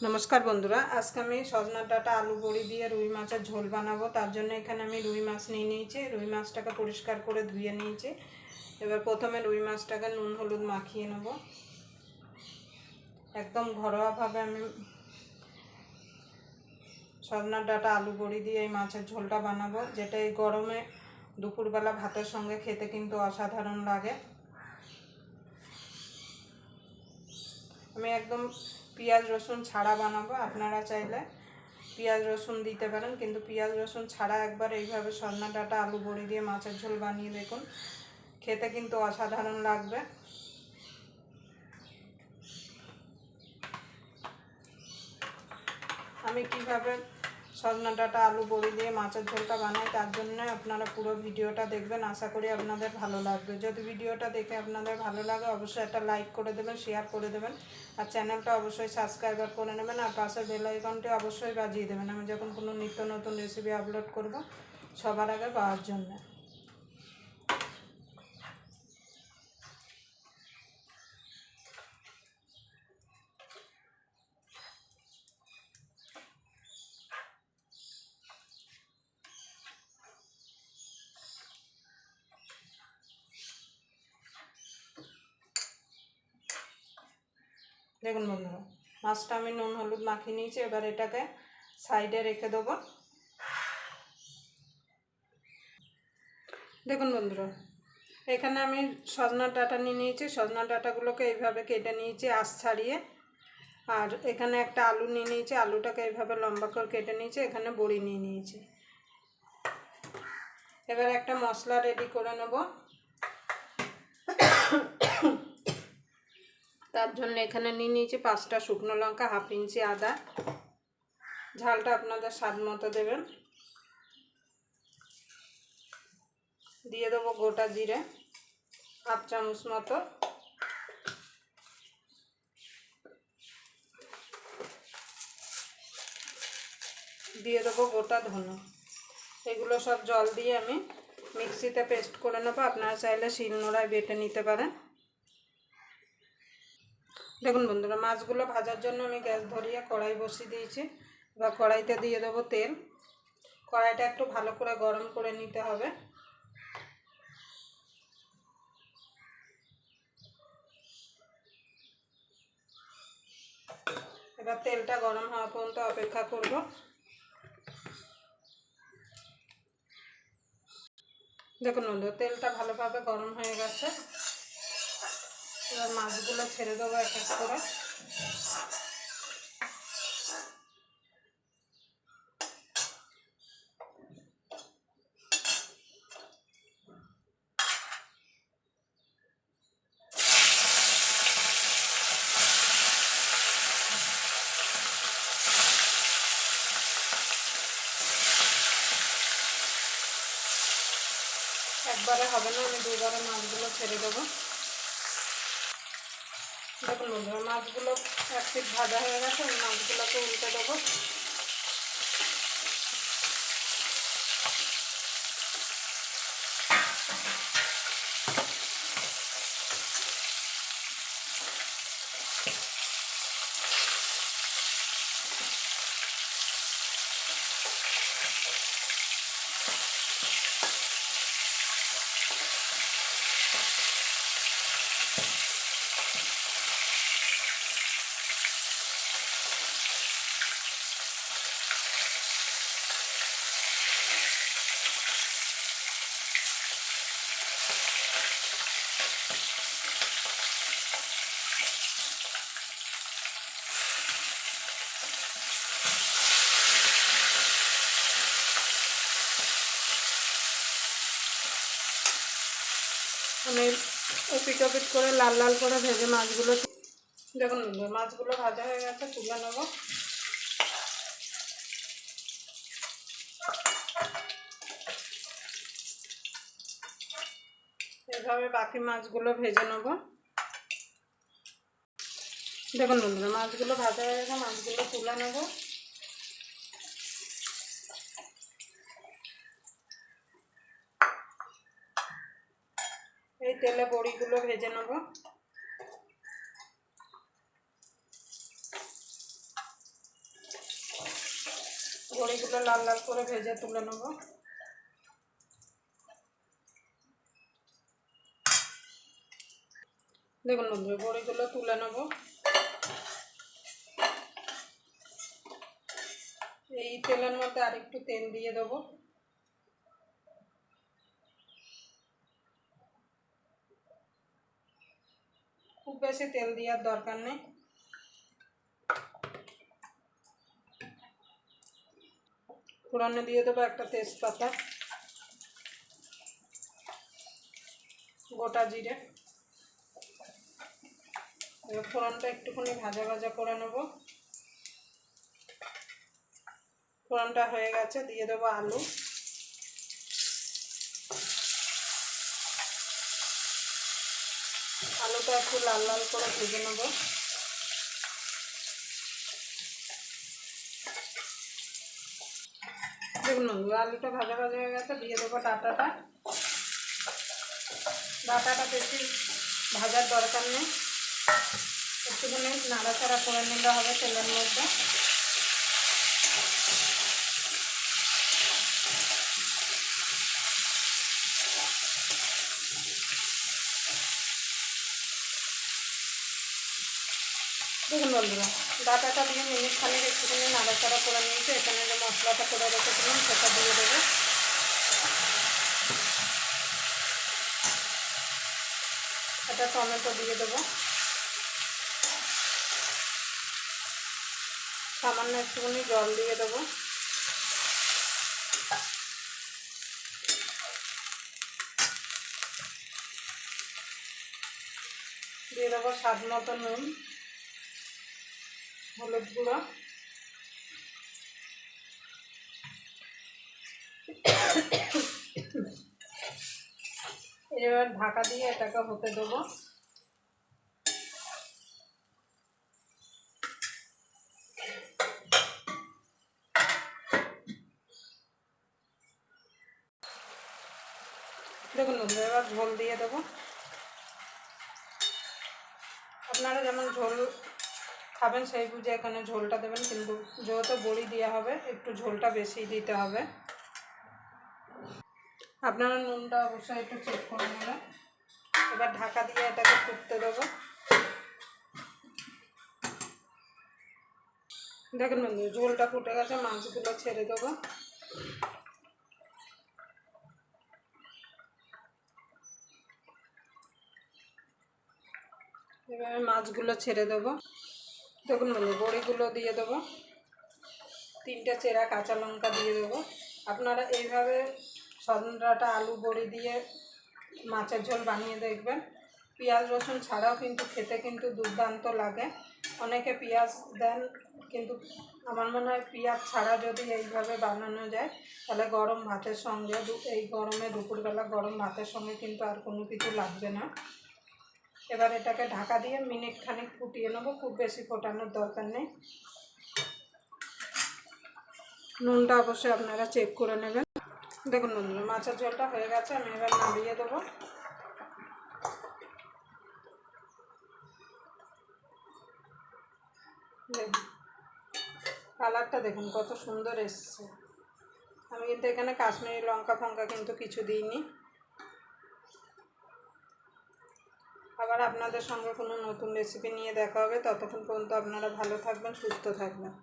नमस्कार बंधुरा आज के हमें सजना डाटा आलू बड़ी दिए रुई माछेर झोल बनाबो। तार जन्य एखाने आमी रुई माछ निये नियेछि। रुई माछटाके परिष्कार करे धुए नियेछि। एबार प्रथमे रुई माछटाके नुन हलुद माखिए नेब। एकदम घरोया भावे आमी सजना डाटा आलू बड़ी दिए माछेर झोलटा बानाबो, जेटा एई गरमे दुपुरबेला भातेर संगे खेते किन्तु असाधारण लागे। आमी एकदम पियाज रसुन छाड़ा बानाबो। आपनारा चाइले पियाज रसुन दिते पारेन, किन्तु पियाज रसुन छाड़ा एकबार एइभाবে सजना डाटा आलू बड़ी दिए माछेर झोल बानिये देखुन, खेते किन्तु असाधारण लागबे। आमी किभाবে सजना डाटा आलू बड़ी दिए माछेर झोलटा बानाई तार जन्य आपनारा पुरो भिडियोटा देखबेन। आशा करी आपनादेर भालो लागबे। यदि भिडियोटा देखे आपनादेर भालो लागे अवश्यई एकटा लाइक करे देबेन, शेयर करे देबेन और चैनलटा अवश्यई सबस्क्राइब करे नेबेन और पाशेर बेल आइकनटी अवश्यई बाजिए देबेन आमि जखन कोनो नित्य नतुन रेसिपि आपलोड करब सबार आगे पाওয়ার জন্য। देखुन बंधुरा माछटा आमी नुन हलुद माखिए निয়েছি। एबार एटाके साइडे रेखे देब। देखुन बंधुरा एखाने आमी सजना डाटा निয়ে নিয়েছি। सजना डाटागुलोके এইভাবে কেটে নিয়েছি আঁশ ছাড়িয়ে। আর এখানে একটা আলু নিয়ে নিয়েছি, আলুটাকে এইভাবে লম্বা করে কেটে নিয়েছি। এখানে বড়ি নিয়ে নিয়েছি। এবার একটা মশলা রেডি করে নেব। तार जन्य एखाने निये निয়েছি 5টা शुकनो लंका, हाफ इंची आदा, झालटा आपनादेर स्वाद मतो देबेन। दिए देबो गोटा जिरे हाफ चामच मतो, दिए देबो गोटा धने। एगुलो सब जल दिए आमी मिक्सिते पेस्ट करे नेब। आपनारा चाइले शिलनोड़ाय बेटे निते पारेन। देखुन बंधुरा माछगुलो भाजार जन्य आमी ग्यास धरिए कड़ाई बसिए दिएछि। एबार कड़ाईते दिए देबो तेल। कड़ाईटा एकटु भालो करे गरम करे निते होबे। एबार तेलटा गरम हওয়া पर्यन्त अपेक्षा करब। देखुन बंधुरा तेलटा भालोभाবে गरम হয়ে গেছে। এবার মাছগুলো ছেড়ে দেবো এক এক করে। একবারে হবে না, আমি দুবারে মাছগুলো ছেড়ে দেবো। দেখুন বন্ধুরা মাছগুলো এক পিঠ ভাজা হয়ে গেছে। মাছগুলোকে উল্টে দেবো। আমি উপিট উপিট করে লাল লাল করে ভেজে মাছগুলো। দেখুন মাছগুলো ভাজা হয়ে গেছে, তুলে নেব। এইভাবে বাকি মাছগুলো ভেজে নেব। দেখুন বন্ধুরা মাছগুলো ভাজা হয়ে গেছে, মাছগুলো তুলে নেব। এই তেলে বড়িগুলো ভেজে নেব। বড়িগুলো লাল লাল করে ভেজে তুলে নেব। দেখুন বন্ধুরা, বড়িগুলো তুলে নেব। এই তেলের মধ্যে আরেকটু তেল দিয়ে দেবো। খুব বেশি তেল দেওয়ার দরকার নেই। ফোড়নে দিয়ে দেবো একটা তেজপাতা, গোটা জিরে। এবার ফোড়নটা একটুখানি ভাজা ভাজা করে নেব। ফোড়নটা হয়ে গেছে, দিয়ে দেবো আলু। আলুটা একটু লাল লাল করে ভেজে নেব। দেখুন আলুটা ভাজা ভাজা হয়ে গেছে, দিয়ে দেবো ডাঁটাটা। ডাঁটাটা বেশি ভাজার দরকার নেই, একটুখানি নাড়াচাড়া করে নিলে হবে তেলের মধ্যে। দেখুন বন্ধুরা, ডাঁটাটা দিয়ে মিনিট খানিক একটুখানি নাড়াচাড়া করে নিয়েছে। এখানে যে মশলাটা করে রেখেছিলাম সেটা দিয়ে দেবো। একটা টমেটো দিয়ে দেবো। সামান্য একটুখানি জল দিয়ে দেবো। দিয়ে দেবো স্বাদ মতো নুন, হলুদ গুঁড়ো। এবার ঢাকা দিয়ে এটাকে হতে দেবো। দেখুন বন্ধুরা, এবার ঝোল দিয়ে দেবো। আপনারা যেমন ঝোল খাবেন সেই বুঝে এখানে ঝোলটা দেবেন, কিন্তু যেহেতু বড়ি দেওয়া হবে একটু ঝোলটা বেশি দিতে হবে। আপনারা নুনটা অবশ্যই একটু চেক করে নেবেন। এবার ঢাকা দিয়ে এটাকে ফুটতে দেবো। দেখুন বন্ধু, ঝোলটা ফুটে গেছে, মাছগুলো ছেড়ে দেবো। এবার মাছগুলো ছেড়ে দেবো। দেখুন বন্ধু, বড়িগুলো দিয়ে দেবো। 3টে চেরা কাঁচা লঙ্কা দিয়ে দেবো। আপনারা এইভাবে সজনাটা আলু বড়ি দিয়ে মাছের ঝোল বানিয়ে দেখবেন। পেঁয়াজ রসুন ছাড়াও কিন্তু খেতে কিন্তু দুর্দান্ত লাগে। অনেকে পেঁয়াজ দেন, কিন্তু আমার মনে হয় পেঁয়াজ ছাড়া যদি এইভাবে বানানো যায় তাহলে গরম ভাতের সঙ্গে, এই গরমে দুপুরবেলা গরম ভাতের সঙ্গে কিন্তু আর কোনো কিছু লাগবে না। এবার এটাকে ঢাকা দিয়ে মিনিট খানিক ফুটিয়ে নেবো। খুব বেশি ফোটানোর দরকার নেই। নুনটা অবশ্যই আপনারা চেক করে নেবেন। দেখুন বন্ধুরা, মাছের ঝোলটা হয়ে গেছে, আমি এবার নামিয়ে দেবো। দেখুন কালারটা দেখুন কত সুন্দর এসছে। আমি কিন্তু এখানে কাশ্মীরি লঙ্কা ফঙ্কা কিন্তু কিছু দিইনি। আবার আপনাদের সঙ্গে কোনো নতুন রেসিপি নিয়ে দেখা হবে। ততক্ষণ পর্যন্ত আপনারা ভালো থাকবেন, সুস্থ থাকবেন।